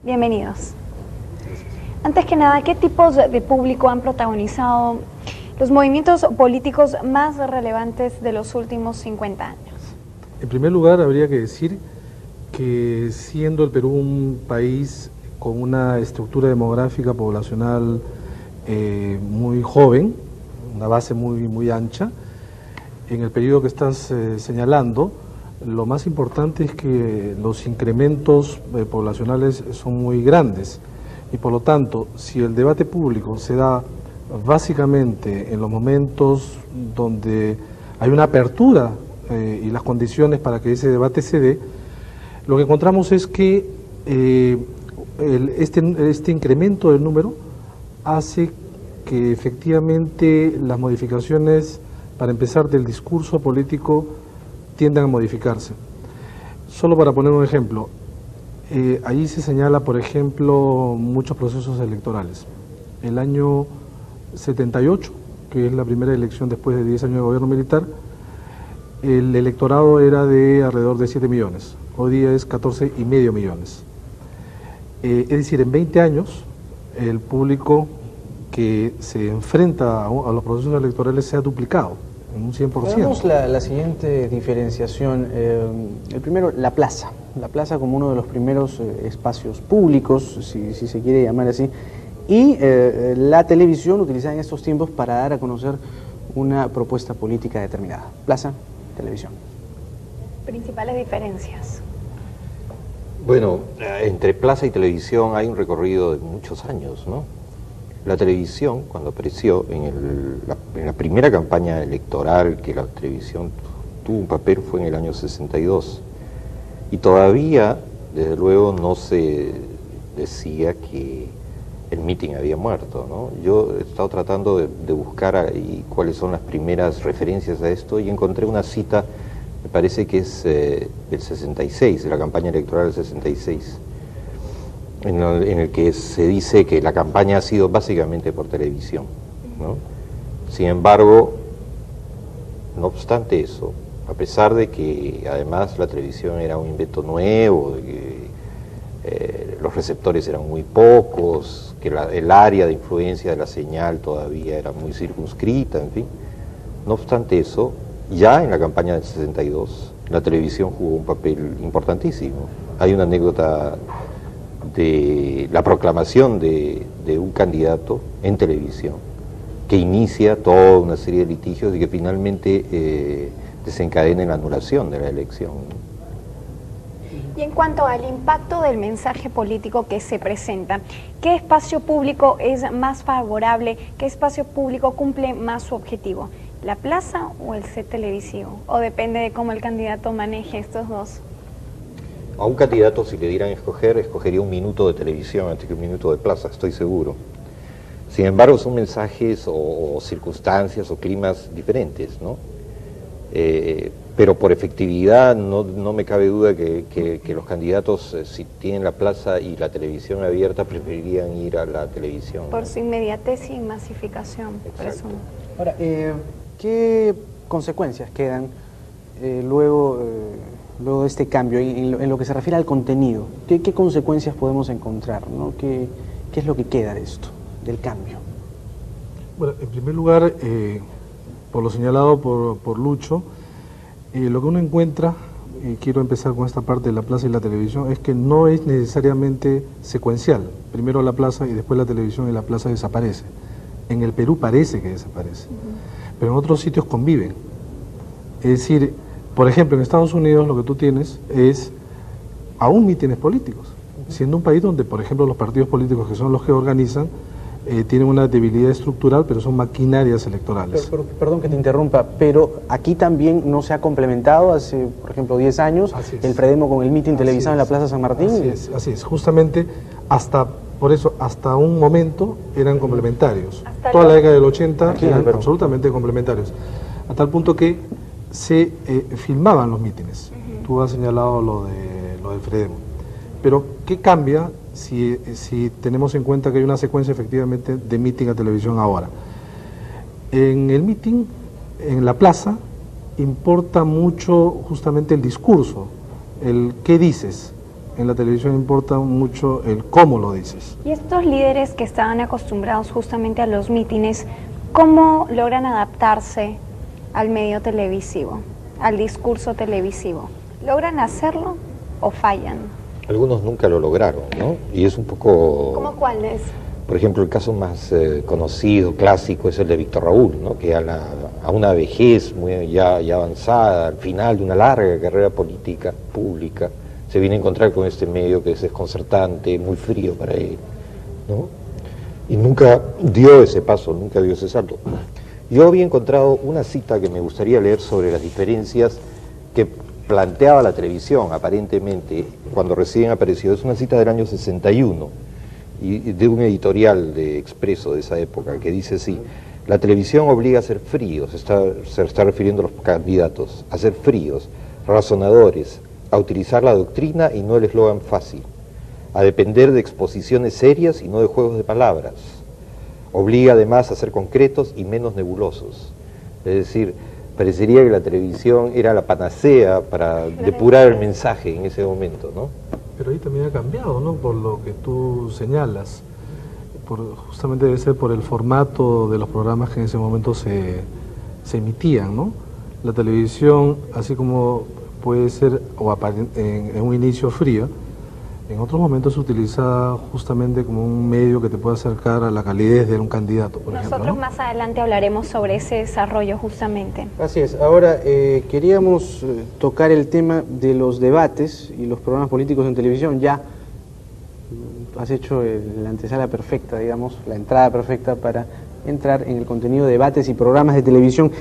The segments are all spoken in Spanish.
Bienvenidos. Antes que nada, ¿qué tipos de público han protagonizado los movimientos políticos más relevantes de los últimos 50 años? En primer lugar, habría que decir que siendo el Perú un país con una estructura demográfica poblacional muy joven, una base muy ancha, en el periodo que estás señalando, lo más importante es que los incrementos poblacionales son muy grandes y por lo tanto, si el debate público se da básicamente en los momentos donde hay una apertura y las condiciones para que ese debate se dé, lo que encontramos es que este incremento del número hace que efectivamente las modificaciones, para empezar, del discurso político tiendan a modificarse. Solo para poner un ejemplo, allí se señala, por ejemplo, muchos procesos electorales. El año 78, que es la primera elección después de 10 años de gobierno militar, el electorado era de alrededor de 7 millones, hoy día es 14,5 millones. Es decir, en 20 años el público que se enfrenta a los procesos electorales se ha duplicado en un 100%. Veamos la siguiente diferenciación. El primero, la plaza como uno de los primeros espacios públicos, si se quiere llamar así, y la televisión utilizada en estos tiempos para dar a conocer una propuesta política determinada. Plaza, televisión. Principales diferencias. Bueno, entre plaza y televisión hay un recorrido de muchos años, ¿no? La televisión, cuando apareció en la primera campaña electoral que la televisión tuvo un papel, fue en el año 62. Y todavía, desde luego, no se decía que el mitin había muerto, ¿no? Yo he estado tratando de buscar ahí cuáles son las primeras referencias a esto y encontré una cita, me parece que es del 66, de la campaña electoral del 66, en el que se dice que la campaña ha sido básicamente por televisión, ¿no? Sin embargo, no obstante eso, a pesar de que además la televisión era un invento nuevo, de que los receptores eran muy pocos, que el área de influencia de la señal todavía era muy circunscrita, en fin, no obstante eso, ya en la campaña del 62 la televisión jugó un papel importantísimo. Hay una anécdota de la proclamación de un candidato en televisión que inicia toda una serie de litigios y que finalmente desencadena en la anulación de la elección. Y en cuanto al impacto del mensaje político que se presenta, ¿qué espacio público es más favorable? ¿Qué espacio público cumple más su objetivo? ¿La plaza o el set televisivo? ¿O depende de cómo el candidato maneje estos dos? A un candidato, si le dieran a escoger, escogería un minuto de televisión antes que un minuto de plaza, estoy seguro. Sin embargo, son mensajes o circunstancias o climas diferentes, ¿no? Pero por efectividad no me cabe duda que los candidatos, si tienen la plaza y la televisión abierta, preferirían ir a la televisión, Por ¿no? su inmediatez y masificación, presumo. Ahora, ¿qué consecuencias quedan luego de este cambio en lo que se refiere al contenido? ¿Qué consecuencias podemos encontrar, ¿no? ¿Qué es lo que queda de esto, del cambio? Bueno, en primer lugar, por lo señalado por Lucho, lo que uno encuentra, y quiero empezar con esta parte de la plaza y la televisión, es que no es necesariamente secuencial. Primero la plaza y después la televisión y la plaza desaparece. En el Perú parece que desaparece, pero en otros sitios conviven. Es decir, por ejemplo, en Estados Unidos lo que tú tienes es aún mítines políticos, siendo un país donde, por ejemplo, los partidos políticos, que son los que organizan, tienen una debilidad estructural, pero son maquinarias electorales. Perdón que te interrumpa, pero aquí también no se ha complementado hace, por ejemplo, 10 años, el Predemo con el mitin televisado en la Plaza San Martín. Así es, justamente por eso, hasta un momento eran complementarios. Toda la década del 80 eran absolutamente complementarios, a tal punto que se filmaban los mítines. Tú has señalado lo del Predemo. Pero, ¿qué cambia si tenemos en cuenta que hay una secuencia efectivamente de mitin a televisión ahora? En el mitin, en la plaza, importa mucho justamente el discurso, el qué dices, en la televisión importa mucho el cómo lo dices. Y estos líderes que estaban acostumbrados justamente a los mítines, ¿cómo logran adaptarse al medio televisivo, al discurso televisivo? ¿Logran hacerlo o fallan? Algunos nunca lo lograron, ¿no? Y es un poco... ¿Cómo cuáles? Por ejemplo, el caso más conocido, clásico, es el de Víctor Raúl, ¿no? Que a una vejez muy ya avanzada, al final de una larga carrera política, pública, se viene a encontrar con este medio que es desconcertante, muy frío para él, ¿no? Y nunca dio ese paso, nunca dio ese salto. Yo había encontrado una cita que me gustaría leer sobre las diferencias que planteaba la televisión, aparentemente, cuando recién apareció. Es una cita del año 61, y de un editorial de Expreso de esa época, que dice así: la televisión obliga a ser fríos, se está refiriendo a los candidatos, a ser fríos, razonadores, a utilizar la doctrina y no el eslogan fácil, a depender de exposiciones serias y no de juegos de palabras. Obliga además a ser concretos y menos nebulosos. Es decir, parecería que la televisión era la panacea para depurar el mensaje en ese momento, ¿no? Pero ahí también ha cambiado, ¿no? Por lo que tú señalas. Justamente debe ser por el formato de los programas que en ese momento se emitían, ¿no? La televisión, así como puede ser en un inicio fría, en otros momentos se utiliza justamente como un medio que te puede acercar a la calidez de un candidato, por ejemplo, Nosotros ¿no? más adelante hablaremos sobre ese desarrollo justamente. Así es. Ahora, queríamos tocar el tema de los debates y los programas políticos en televisión. Ya has hecho la antesala perfecta, digamos, la entrada perfecta para entrar en el contenido de debates y programas de televisión.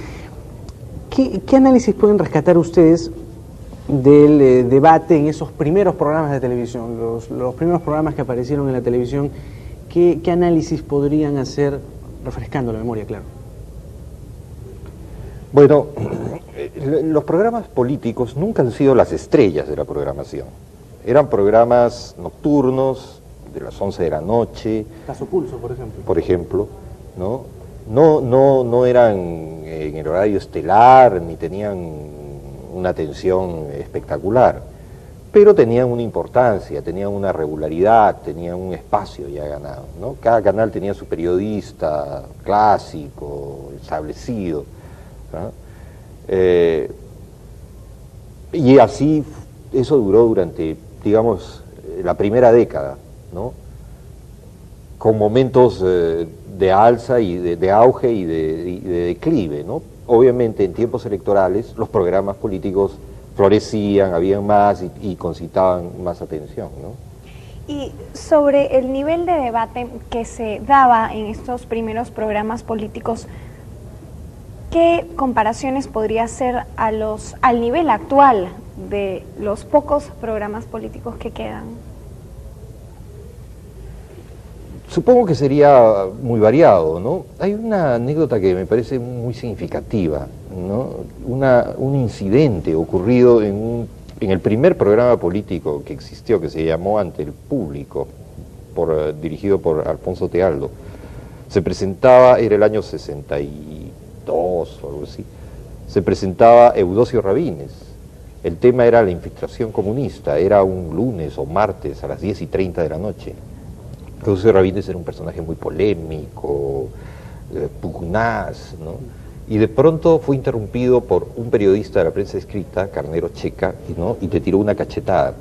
¿Qué análisis pueden rescatar ustedes del debate en esos primeros programas de televisión, los primeros programas que aparecieron en la televisión? ¿Qué análisis podrían hacer, refrescando la memoria, claro? Bueno, los programas políticos nunca han sido las estrellas de la programación. Eran programas nocturnos, de las 11 de la noche. Caso Pulso, por ejemplo. Por ejemplo, ¿no? No eran en el horario estelar, ni tenían una atención espectacular, pero tenían una importancia, tenían una regularidad, tenían un espacio ya ganado, ¿no? Cada canal tenía su periodista clásico, establecido, ¿no? Y así eso duró durante, digamos, la primera década, ¿no? Con momentos de alza y de auge y de declive, ¿no? Obviamente en tiempos electorales los programas políticos florecían, habían más y concitaban más atención, ¿no? Y sobre el nivel de debate que se daba en estos primeros programas políticos, ¿qué comparaciones podría hacer al nivel actual de los pocos programas políticos que quedan? Supongo que sería muy variado, ¿no? Hay una anécdota que me parece muy significativa, ¿no? Un incidente ocurrido en el primer programa político que existió, que se llamó Ante el Público, dirigido por Alfonso Tealdo. Se presentaba, era el año 62 o algo así, se presentaba Eudosio Rabines. El tema era la infiltración comunista, era un lunes o martes a las 10:30 de la noche. Eudosio Rabines era un personaje muy polémico, pugnaz, ¿no? Y de pronto fue interrumpido por un periodista de la prensa escrita, Carnero Checa, ¿no? Y le tiró una cachetada.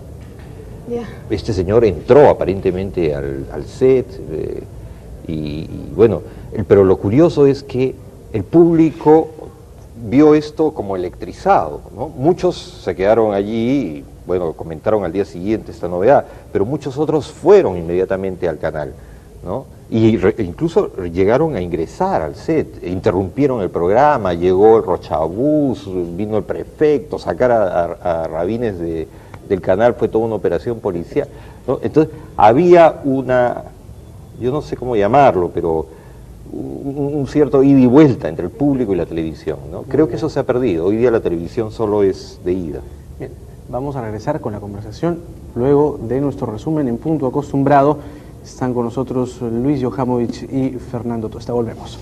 Yeah. Este señor entró aparentemente al set, y bueno, pero lo curioso es que el público vio esto como electrizado, ¿no? Muchos se quedaron allí y, bueno, comentaron al día siguiente esta novedad, pero muchos otros fueron inmediatamente al canal, ¿no? Y incluso llegaron a ingresar al set, interrumpieron el programa, llegó el Rochabús, vino el prefecto, sacar a Rabines del canal fue toda una operación policial, ¿no? Entonces había yo no sé cómo llamarlo, pero un cierto ida y vuelta entre el público y la televisión, ¿no? Creo que eso se ha perdido. Hoy día la televisión solo es de ida. Bien, vamos a regresar con la conversación luego de nuestro resumen en punto acostumbrado. Están con nosotros Luis Johamovich y Fernando Tuesta. Volvemos.